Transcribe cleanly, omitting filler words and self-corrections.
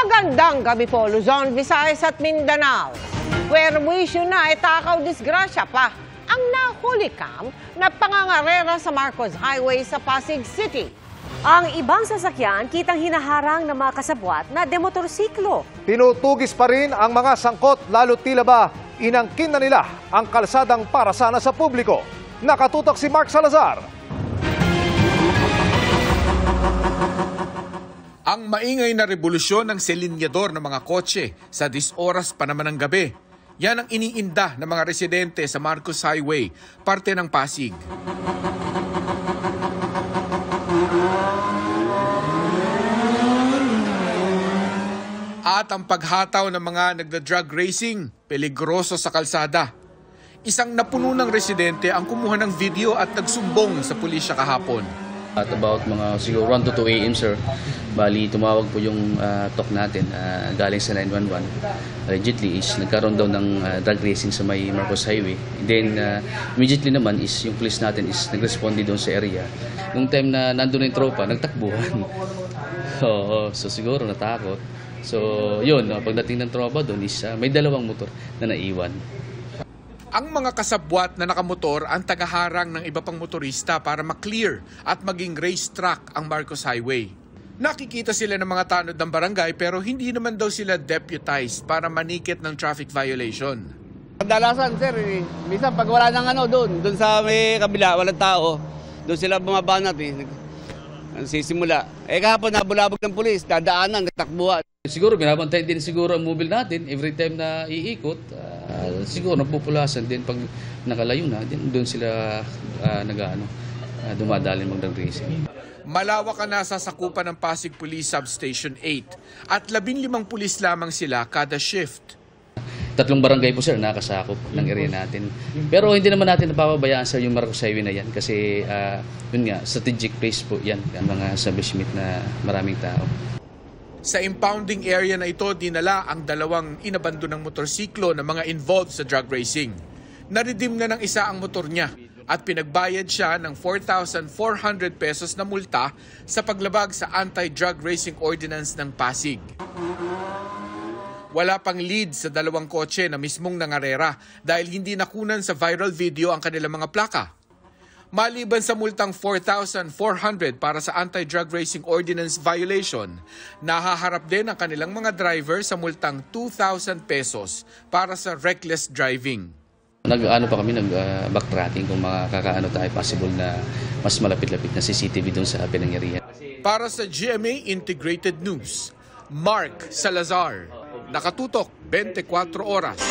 Magandang gabi po, Luzon, Visayas at Mindanao. Puwerwisyo na takaw disgrasya pa ang nahuli kam na pangangarera sa Marcos Highway sa Pasig City. Ang ibang sasakyan kitang hinaharang ng mga kasabwat na demotorsiklo. Tinutugis pa rin ang mga sangkot lalo tila ba inangkin na nila ang kalsadang para sana sa publiko. Nakatutok si Mark Salazar. Ang maingay na revolusyon ng selinyador ng mga kotse sa 10 oras pa naman ng gabi. Yan ang iniinda ng mga residente sa Marcos Highway, parte ng Pasig. At ang paghataw ng mga nagda-drug racing, peligroso sa kalsada. Isang napuno ng residente ang kumuha ng video at nagsumbong sa pulisya kahapon. At about mga siguro 1 to 2 a.m. sir, bali tumawag po yung talk natin galing sa 911. Allegedly is nagkaroon daw ng drug racing sa may Marcos Highway. Then immediately naman is yung police natin is nag-responde doon sa area. Nung time na nandun yung tropa, nagtakbuhan. So siguro natakot. So yun, pagdating ng tropa doon is may dalawang motor na naiwan. Ang mga kasabwat na nakamotor ang tagaharang ng iba pang motorista para maklear at maging racetrack ang Marcos Highway. Nakikita sila ng mga tanod ng barangay pero hindi naman daw sila deputized para manikit ng traffic violation. Kadalasan sir, minsan pag wala nang doon sa may kabila, walang tao, doon sila bumabanat sisimula. Kahapon nabulabog ng pulis, dadaanan, natakbuhan. Siguro binabantay din siguro ang mobile natin every time na iikot. Siguro napupulasan din pag nakalayo na, doon sila dumadalin mag-drug racing. Malawak na sa sakupan ng Pasig Police Substation 8 at 15 pulis lamang sila kada shift. 3 barangay po sir nakasakop ng area natin. Pero hindi naman natin napapabayaan sir yung Marcos Highway na yan kasi yun nga, strategic place po yan, ang mga establishment na maraming tao. Sa impounding area na ito, dinala ang 2 inabandonang motorsiklo ng mga involved sa drug racing. Naridim na ng isa ang motor niya at pinagbayad siya ng 4,400 pesos na multa sa paglabag sa Anti-Drug Racing Ordinance ng Pasig. Wala pang lead sa 2 kotse na mismong nangarera dahil hindi nakunan sa viral video ang kanilang mga plaka. Maliban sa multang 4,400 para sa Anti-Drug Racing Ordinance violation, nahaharap din ang kanilang mga driver sa multang 2,000 pesos para sa reckless driving. Nag-backtracking kung makakaano tayo possible na mas malapit-lapit na CCTV doon sa pinangyarihan. Para sa GMA Integrated News, Mark Salazar, nakatutok 24 oras.